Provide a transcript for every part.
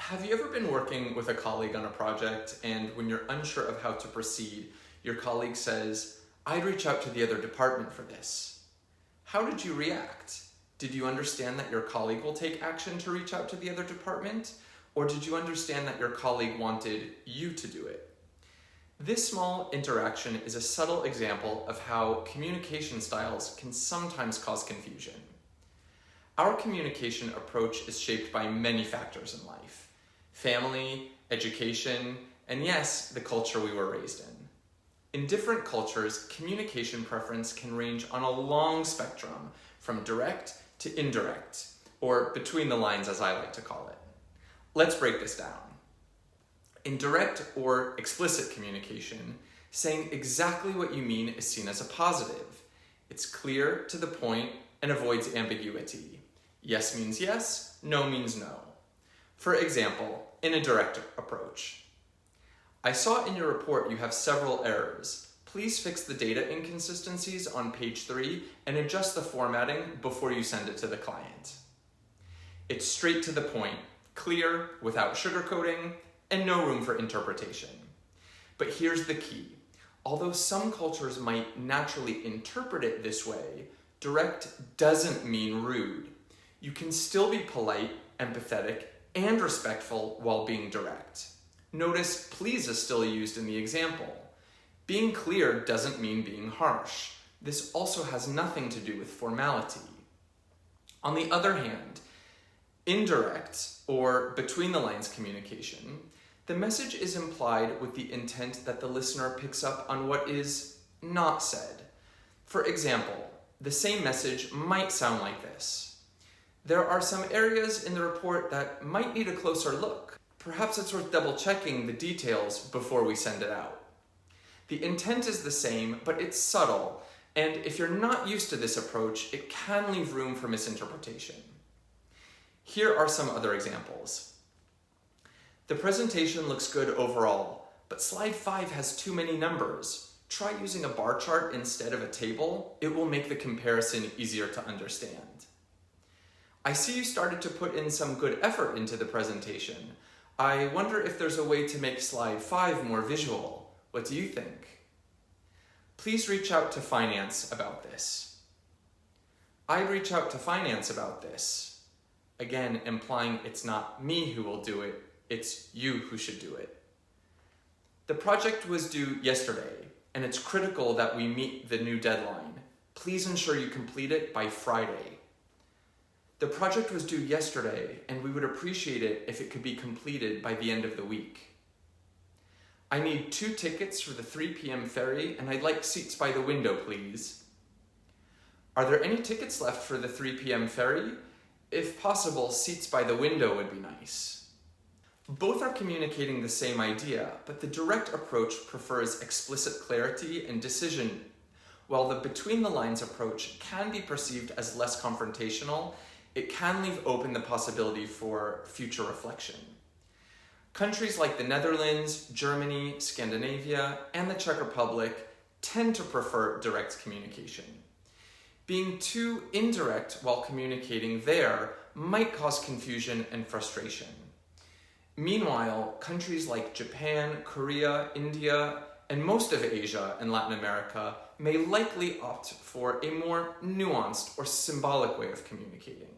Have you ever been working with a colleague on a project and when you're unsure of how to proceed, your colleague says, "I'd reach out to the other department for this." How did you react? Did you understand that your colleague will take action to reach out to the other department? Or did you understand that your colleague wanted you to do it? This small interaction is a subtle example of how communication styles can sometimes cause confusion. Our communication approach is shaped by many factors in life: family, education, and yes, the culture we were raised in. In different cultures, communication preference can range on a long spectrum from direct to indirect, or between the lines as I like to call it. Let's break this down. In direct or explicit communication, saying exactly what you mean is seen as a positive. It's clear, to the point, and avoids ambiguity. Yes means yes, no means no. For example, in a direct approach, "I saw in your report you have several errors. Please fix the data inconsistencies on page 3 and adjust the formatting before you send it to the client." It's straight to the point, clear, without sugarcoating, and no room for interpretation. But here's the key. Although some cultures might naturally interpret it this way, direct doesn't mean rude. You can still be polite, empathetic, and respectful while being direct. Notice please is still used in the example. Being clear doesn't mean being harsh. This also has nothing to do with formality. On the other hand, indirect or between the lines communication, the message is implied with the intent that the listener picks up on what is not said. For example, the same message might sound like this: "There are some areas in the report that might need a closer look. Perhaps it's worth double-checking the details before we send it out." The intent is the same, but it's subtle, and if you're not used to this approach, it can leave room for misinterpretation. Here are some other examples. "The presentation looks good overall, but slide 5 has too many numbers. Try using a bar chart instead of a table. It will make the comparison easier to understand." "I see you started to put in some good effort into the presentation. I wonder if there's a way to make slide 5 more visual. What do you think?" "Please reach out to finance about this." "I'd reach out to finance about this." Again, implying it's not me who will do it, it's you who should do it. "The project was due yesterday, and it's critical that we meet the new deadline. Please ensure you complete it by Friday." "The project was due yesterday, and we would appreciate it if it could be completed by the end of the week." "I need 2 tickets for the 3 p.m. ferry, and I'd like seats by the window, please." "Are there any tickets left for the 3 p.m. ferry? If possible, seats by the window would be nice." Both are communicating the same idea, but the direct approach prefers explicit clarity and decision, while the between-the-lines approach can be perceived as less confrontational. It can leave open the possibility for future reflection. Countries like the Netherlands, Germany, Scandinavia, and the Czech Republic tend to prefer direct communication. Being too indirect while communicating there might cause confusion and frustration. Meanwhile, countries like Japan, Korea, India, and most of Asia and Latin America may likely opt for a more nuanced or symbolic way of communicating.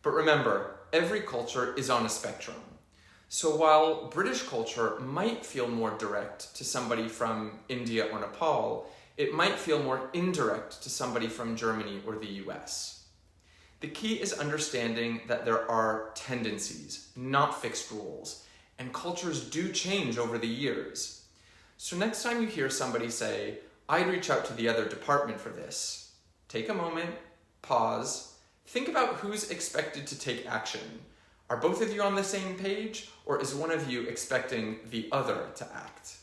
But remember, every culture is on a spectrum. So while British culture might feel more direct to somebody from India or Nepal, it might feel more indirect to somebody from Germany or the US. The key is understanding that there are tendencies, not fixed rules, and cultures do change over the years. So next time you hear somebody say, "I'd reach out to the other department for this," take a moment, pause, think about who's expected to take action. Are both of you on the same page, or is one of you expecting the other to act?